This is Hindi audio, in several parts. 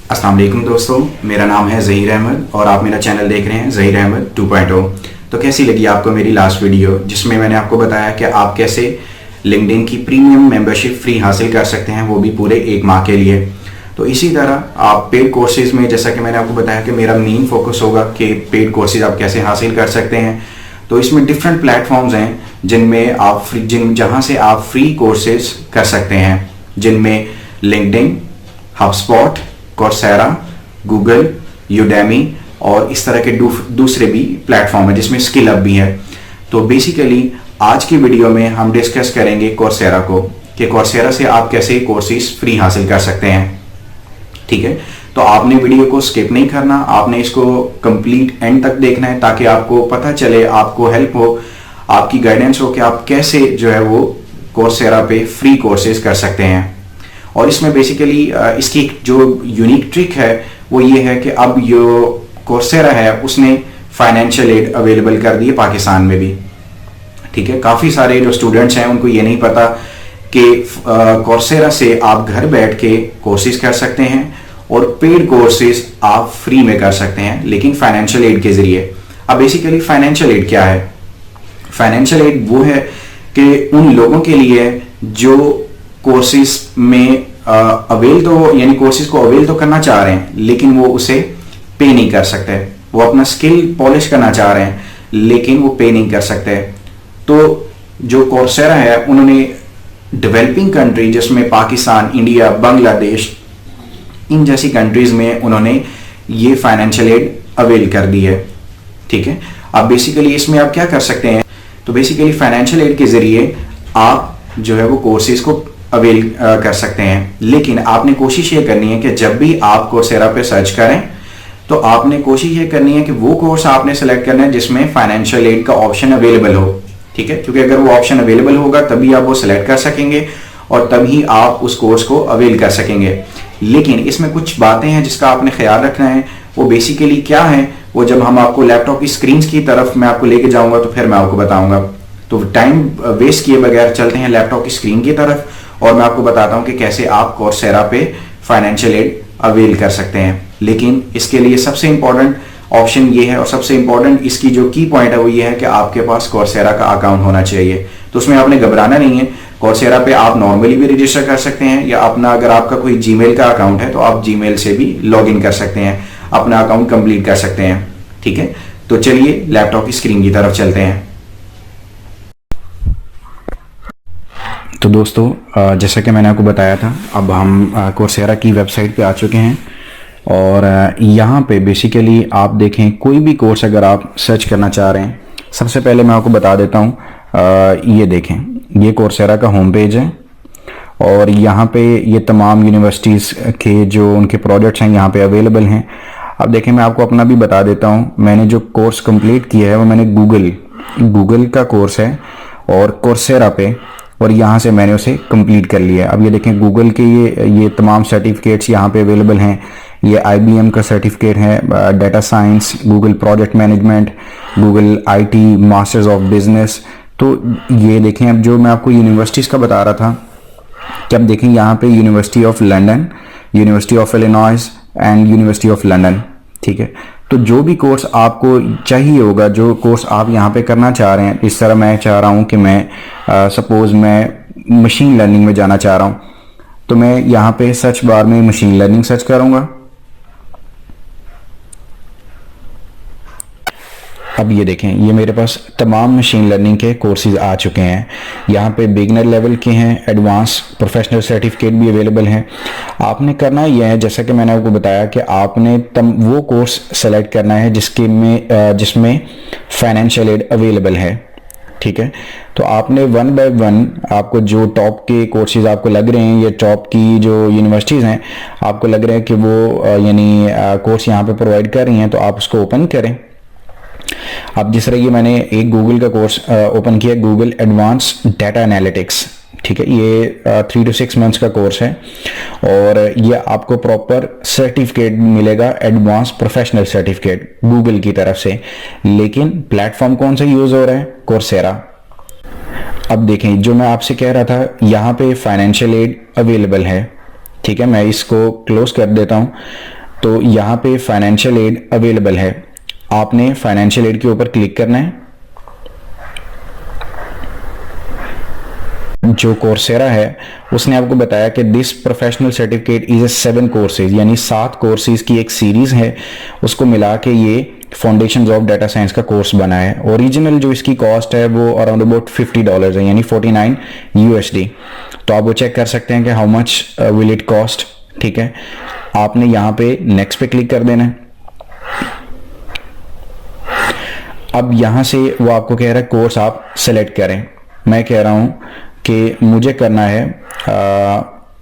अस्सलाम वालेकुम दोस्तों, मेरा नाम है ज़हीर अहमद और आप मेरा चैनल देख रहे हैं ज़हीर अहमद 2.0। तो कैसी लगी आपको मेरी लास्ट वीडियो जिसमें मैंने आपको बताया कि आप कैसे लिंक्डइन की प्रीमियम मेंबरशिप फ्री हासिल कर सकते हैं, वो भी पूरे 1 माह के लिए। तो इसी तरह आप पेड कोर्सेज में, जैसा कि मैंने आपको बताया कि मेरा मेन फोकस होगा कि पेड कोर्सेज आप कैसे हासिल कर सकते हैं। तो इसमें डिफरेंट प्लेटफॉर्म्स हैं जिनमें आप जहाँ से आप फ्री कोर्सेज कर सकते हैं, जिनमें LinkedIn, HubSpot, Coursera, Google, Udemy और इस तरह के दूसरे भी प्लेटफॉर्म है जिसमें स्किल अप भी है। तो बेसिकली आज की वीडियो में हम डिस्कस करेंगे कोर्सेरा को, कि कोर्सेरा से आप कैसे कोर्सेज फ्री हासिल कर सकते हैं। ठीक है, तो आपने वीडियो को स्किप नहीं करना, आपने इसको कंप्लीट एंड तक देखना है ताकि आपको पता चले, आपको हेल्प हो, आपकी गाइडेंस हो कि आप कैसे जो है वो कोर्सेरा पे फ्री कोर्सेज कर सकते हैं। और इसमें बेसिकली इसकी जो यूनिक ट्रिक है वो ये है कि अब जो कोर्सेरा है उसने फाइनेंशियल एड अवेलेबल कर दी है पाकिस्तान में भी। ठीक है, काफ़ी सारे जो स्टूडेंट्स हैं उनको ये नहीं पता कि कोर्सेरा से आप घर बैठ के कोर्सेज कर सकते हैं और पेड कोर्सेज आप फ्री में कर सकते हैं, लेकिन फाइनेंशियल एड के जरिए। अब बेसिकली फाइनेंशियल एड क्या है? फाइनेंशियल एड वो है कि उन लोगों के लिए जो कोर्सेज में यानी कोर्सेज को अवेल तो करना चाह रहे हैं लेकिन वो उसे पे नहीं कर सकते, वो अपना स्किल पॉलिश करना चाह रहे हैं लेकिन वो पे नहीं कर सकते। तो जो कोर्सेरा है उन्होंने डेवलपिंग कंट्री जिसमें पाकिस्तान, इंडिया, बांग्लादेश, इन जैसी कंट्रीज में उन्होंने ये फाइनेंशियल एड अवेल कर दी है। ठीक है, अब बेसिकली इसमें आप क्या कर सकते हैं? तो बेसिकली फाइनेंशियल एड के जरिए आप जो है वो कोर्सेज को अवेल कर सकते हैं, लेकिन आपने कोशिश ये करनी है कि जब भी आप कोर्सेरा पे सर्च करें तो आपने कोशिश ये करनी है कि वो कोर्स आपने सेलेक्ट करना है जिसमें फाइनेंशियल एड का ऑप्शन अवेलेबल हो। ठीक है, क्योंकि अगर वो ऑप्शन अवेलेबल होगा तभी आप वो सिलेक्ट कर सकेंगे और तभी आप उस कोर्स को अवेल कर सकेंगे। लेकिन इसमें कुछ बातें हैं जिसका आपने ख्याल रखना है। वो बेसिकली क्या है, वो जब हम आपको लैपटॉप की स्क्रीन की तरफ मैं आपको लेके जाऊंगा तो फिर मैं आपको बताऊंगा। तो टाइम वेस्ट किए बगैर चलते हैं लैपटॉप की स्क्रीन की तरफ और मैं आपको बताता हूं कि कैसे आप कोर्सेरा पे फाइनेंशियल एड अवेल कर सकते हैं। लेकिन इसके लिए सबसे इंपॉर्टेंट ऑप्शन ये है और सबसे इंपॉर्टेंट इसकी जो की पॉइंट है वो ये है कि आपके पास कोर्सेरा का अकाउंट होना चाहिए। तो उसमें आपने घबराना नहीं है। कोर्सेरा पे आप नॉर्मली भी रजिस्टर कर सकते हैं या अपना, अगर आपका कोई जीमेल का अकाउंट है तो आप जीमेल से भी लॉग इन कर सकते हैं, अपना अकाउंट कंप्लीट कर सकते हैं। ठीक है, तो चलिए लैपटॉप की स्क्रीन की तरफ चलते हैं। तो दोस्तों, जैसा कि मैंने आपको बताया था, अब हम कोर्सेरा की वेबसाइट पे आ चुके हैं और यहाँ पे बेसिकली आप देखें कोई भी कोर्स अगर आप सर्च करना चाह रहे हैं, सबसे पहले मैं आपको बता देता हूँ, ये देखें, ये कोर्सेरा का होम पेज है और यहाँ पे ये तमाम यूनिवर्सिटीज़ के जो उनके प्रोजेक्ट्स हैं यहाँ पे अवेलेबल हैं। अब देखें, मैं आपको अपना भी बता देता हूँ, मैंने जो कोर्स कंप्लीट किया है वो मैंने गूगल का कोर्स है और कोर्सेरा पे, और यहाँ से मैंने उसे कंप्लीट कर लिया। अब ये देखें, गूगल के ये तमाम सर्टिफिकेट्स यहाँ पे अवेलेबल हैं। ये IBM का सर्टिफिकेट है, data science, Google project management, Google IT masters of business. तो ये देखें, अब जो मैं आपको यूनिवर्सिटीज़ का बता रहा था कि अब देखें यहाँ पे university of London, university of Illinois and university of London. ठीक है, तो जो भी कोर्स आपको चाहिए होगा, जो कोर्स आप यहाँ पे करना चाह रहे हैं, इस तरह मैं चाह रहा हूँ कि मैं सपोज़ मैं मशीन लर्निंग में जाना चाह रहा हूँ, तो मैं यहाँ पे सर्च बार में मशीन लर्निंग सर्च करूँगा। अब ये देखें, ये मेरे पास तमाम मशीन लर्निंग के कोर्सेज आ चुके हैं। यहाँ पे बिगनर लेवल के हैं, एडवांस, प्रोफेशनल सर्टिफिकेट भी अवेलेबल हैं। आपने करना यह है, जैसा कि मैंने आपको बताया, कि आपने वो कोर्स सेलेक्ट करना है जिसमें फाइनेंशियल एड अवेलेबल है। ठीक है, तो आपने 1 बाय 1 आपको जो टॉप के कोर्सेज आपको लग रहे हैं, ये टॉप की जो यूनिवर्सिटीज़ हैं आपको लग रहा है कि वो यानी कोर्स यहाँ पे प्रोवाइड कर रही हैं, तो आप उसको ओपन करें। अब जिस तरह ये मैंने एक गूगल का कोर्स ओपन किया, गूगल एडवांस डाटा एनालिटिक्स। ठीक है, ये 3 to 6 मंथ्स का कोर्स है और ये आपको प्रॉपर सर्टिफिकेट मिलेगा, एडवांस प्रोफेशनल सर्टिफिकेट गूगल की तरफ से। लेकिन प्लेटफॉर्म कौन सा यूज हो रहा है? कोर्सेरा। अब देखें, जो मैं आपसे कह रहा था, यहाँ पे फाइनेंशियल एड अवेलेबल है। ठीक है, मैं इसको क्लोज कर देता हूँ। तो यहाँ पे फाइनेंशियल एड अवेलेबल है, आपने फाइनेंशियल एड के ऊपर क्लिक करना है। जो कोर्सेरा है उसने आपको बताया कि this professional certificate is a 7 courses, यानी 7 कोर्सेज की एक सीरीज है, उसको मिला के ये फाउंडेशंस ऑफ डाटा साइंस का कोर्स बना है। ओरिजिनल जो इसकी कॉस्ट है वो अराउंड अबाउट $50 है, यानी 49 USD। तो आप वो चेक कर सकते हैं कि how much will it cost. ठीक है, आपने यहाँ पे नेक्स्ट पे क्लिक कर देना है। अब यहाँ से वो आपको कह रहा है कोर्स आप सेलेक्ट करें। मैं कह रहा हूँ कि मुझे करना है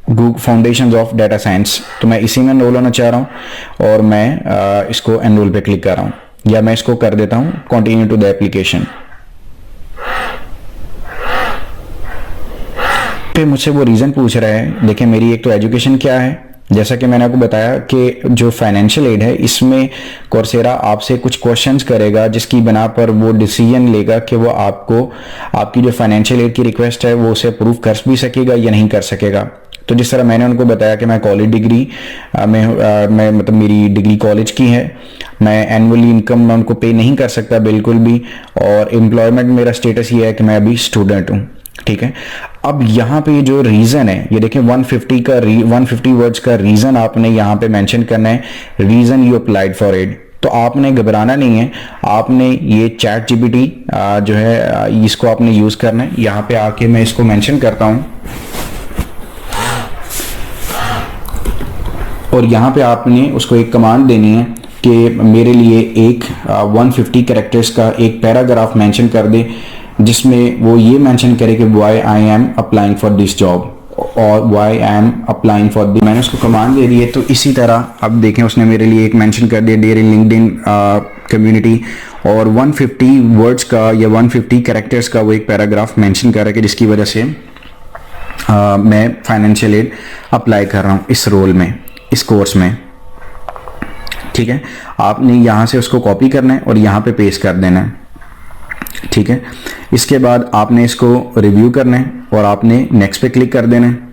Google foundations of data science, तो मैं इसी में एनरोल होना चाह रहा हूँ और मैं इसको एनरोल पे क्लिक कर रहा हूँ, या मैं इसको कर देता हूँ कंटिन्यू टू द एप्लीकेशन। पे मुझसे वो रीज़न पूछ रहा है। देखिए मेरी एक तो एजुकेशन क्या है, जैसा कि मैंने आपको बताया कि जो फाइनेंशियल एड है इसमें कोर्सेरा आपसे कुछ क्वेश्चंस करेगा जिसकी बना पर वो डिसीजन लेगा कि वो आपको आपकी जो फाइनेंशियल एड की रिक्वेस्ट है वो उसे अप्रूव कर भी सकेगा या नहीं कर सकेगा। तो जिस तरह मैंने उनको बताया कि मैं कॉलेज डिग्री मैं मतलब मेरी डिग्री कॉलेज की है, मैं एनुअली इनकम मैं उनको पे नहीं कर सकता बिल्कुल भी, और एम्प्लॉयमेंट मेरा स्टेटस ये है कि मैं अभी स्टूडेंट हूँ। ठीक है, अब यहाँ पे जो रीजन है ये देखिए 150 वर्ड्स का रीजन आपने यहाँ पे मेंशन करना है, reason you applied for aid. तो आपने घबराना नहीं है, आपने ये चैट जीपीटी जो है इसको आपने यूज करना है। यहाँ पे आके मैं इसको मेंशन करता हूँ और यहाँ पे आपने उसको एक कमांड देनी है कि मेरे लिए एक 150 कैरेक्टर्स का एक पैराग्राफ मेंशन कर दे जिसमें वो ये मेंशन करे कि why I am applying for this job और why I am applying for this. मैंने उसको कमांड दे दी है। तो इसी तरह अब देखें उसने मेरे लिए एक मेंशन कर दिया डियर इन लिंक्डइन कम्युनिटी, और 150 वर्ड्स का या 150 कैरेक्टर्स का वो एक पैराग्राफ मेंशन कर रहा है कि जिसकी वजह से मैं फाइनेंशियल एड अप्लाई कर रहा हूँ इस रोल में, इस कोर्स में। ठीक है, आपने यहाँ से उसको कॉपी करना है और यहाँ पे पेस्ट कर देना है। ठीक है, इसके बाद आपने इसको रिव्यू करना है और आपने नेक्स्ट पे क्लिक कर देना है।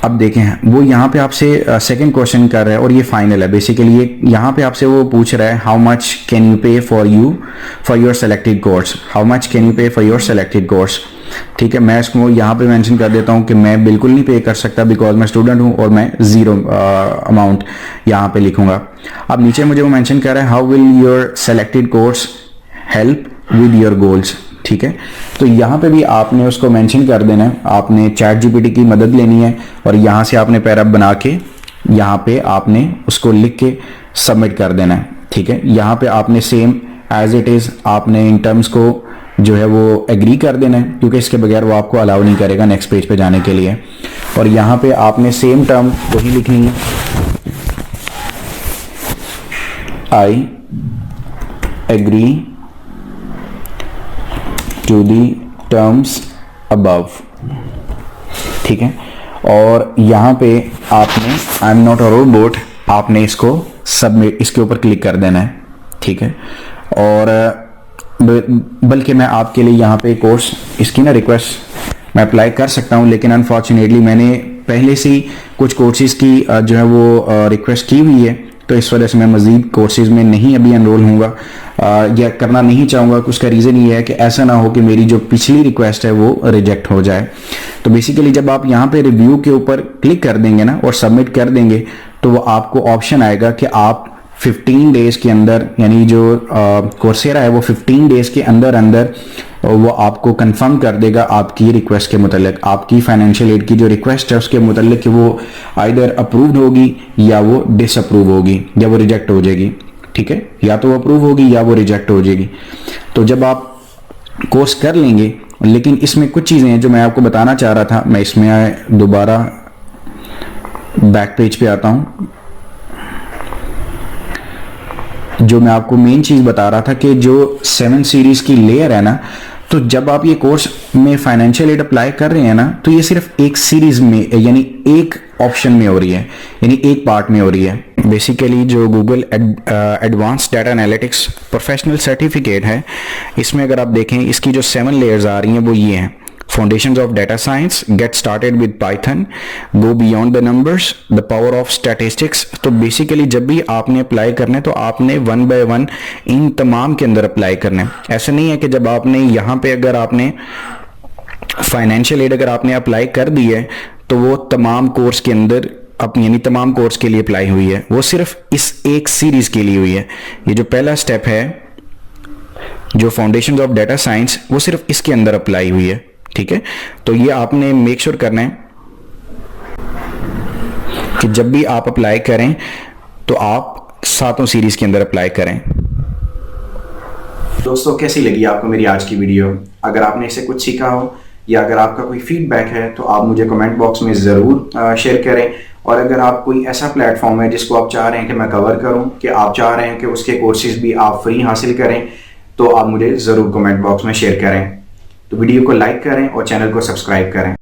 अब देखें वो यहाँ पे आपसे सेकंड क्वेश्चन कर रहा है और ये फाइनल है बेसिकली। ये यहाँ पे आपसे वो पूछ रहा है हाउ मच कैन यू पे for your selected course, how much can you पे फॉर योर सेलेक्टेड कोर्स। ठीक है, मैं इसको यहाँ पे मेंशन कर देता हूँ कि मैं बिल्कुल नहीं पे कर सकता बिकॉज मैं स्टूडेंट हूँ, और मैं 0 अमाउंट यहाँ पे लिखूंगा। अब नीचे मुझे वो मेंशन कर रहा है how will your selected course help with your goals. ठीक है, तो यहाँ पे भी आपने उसको मेंशन कर देना है, आपने चैट जीपीटी की मदद लेनी है और यहाँ से आपने पैराग्राफ बना के यहाँ पे आपने उसको लिख के सबमिट कर देना है। ठीक है, यहाँ पे आपने सेम एज इट इज आपने इन टर्म्स को जो है वो एग्री कर देना है, क्योंकि इसके बगैर वो आपको अलाउ नहीं करेगा नेक्स्ट पेज पे जाने के लिए। और यहाँ पे आपने सेम टर्म वही लिखनी है, I agree to the terms above. ठीक है, और यहाँ पे आपने I am not a robot आपने इसको सबमिट इसके ऊपर क्लिक कर देना है। ठीक है, और बल्कि मैं आपके लिए यहाँ पे कोर्स इसकी ना रिक्वेस्ट मैं अप्लाई कर सकता हूँ, लेकिन अनफॉर्चुनेटली मैंने पहले से ही कुछ कोर्सेज की जो है वो रिक्वेस्ट की हुई है, तो इस वजह से मैं मज़ीद कोर्सेज में नहीं अभी एनरोल हूँगा या करना नहीं चाहूँगा। उसका रीज़न ये है कि ऐसा ना हो कि मेरी जो पिछली रिक्वेस्ट है वो रिजेक्ट हो जाए। तो बेसिकली जब आप यहाँ पे रिव्यू के ऊपर क्लिक कर देंगे ना और सबमिट कर देंगे, तो वो आपको ऑप्शन आएगा कि आप 15 डेज के अंदर, यानी जो कोर्सेरा है वो 15 डेज के अंदर वो आपको कंफर्म कर देगा आपकी रिक्वेस्ट के मुतालिक, आपकी फाइनेंशियल एड की जो रिक्वेस्ट है उसके मुतालिक कि वो आइदर अप्रूव्ड होगी या वो डिसअप्रूव होगी या वो रिजेक्ट हो जाएगी। ठीक है, या तो वो अप्रूव होगी या वो रिजेक्ट हो जाएगी। तो जब आप कोर्स कर लेंगे, लेकिन इसमें कुछ चीज़ें हैं जो मैं आपको बताना चाह रहा था, मैं इसमें दोबारा बैक पेज पे आता हूँ। जो मैं आपको मेन चीज बता रहा था कि जो 7 सीरीज की लेयर है ना, तो जब आप ये कोर्स में फाइनेंशियल एड अप्लाई कर रहे हैं ना, तो ये सिर्फ एक सीरीज में यानी एक ऑप्शन में हो रही है, यानी एक पार्ट में हो रही है। बेसिकली जो Google advance data analytics professional certificate है, इसमें अगर आप देखें इसकी जो 7 लेयर्स आ रही हैं वो ये हैं। Foundations of Data Science, Get Started with Python, Go Beyond the Numbers, The Power of Statistics। तो बेसिकली जब भी आपने अप्लाई करना है तो आपने 1 by 1 इन तमाम के अंदर अप्लाई करना है। ऐसा नहीं है कि जब आपने यहाँ पे अगर आपने फाइनेंशियल एड अगर आपने अप्लाई कर दी है तो वो तमाम कोर्स के अंदर यानी तमाम कोर्स के लिए अप्लाई हुई है, वो सिर्फ इस एक सीरीज के लिए हुई है। ये जो पहला स्टेप है जो फाउंडेशन ऑफ डाटा साइंस, वो सिर्फ इसके अंदर अप्लाई हुई है, ठीक है। तो ये आपने मेक श्योर करना है कि जब भी आप अप्लाई करें तो आप सातों सीरीज के अंदर अप्लाई करें। दोस्तों कैसी लगी आपको मेरी आज की वीडियो? अगर आपने इससे कुछ सीखा हो या अगर आपका कोई फीडबैक है तो आप मुझे कमेंट बॉक्स में ज़रूर शेयर करें। और अगर आप कोई ऐसा प्लेटफॉर्म है जिसको आप चाह रहे हैं कि मैं कवर करूं, कि आप चाह रहे हैं कि उसके कोर्सेज भी आप फ्री हासिल करें, तो आप मुझे ज़रूर कमेंट बॉक्स में शेयर करें। तो वीडियो को लाइक करें और चैनल को सब्सक्राइब करें।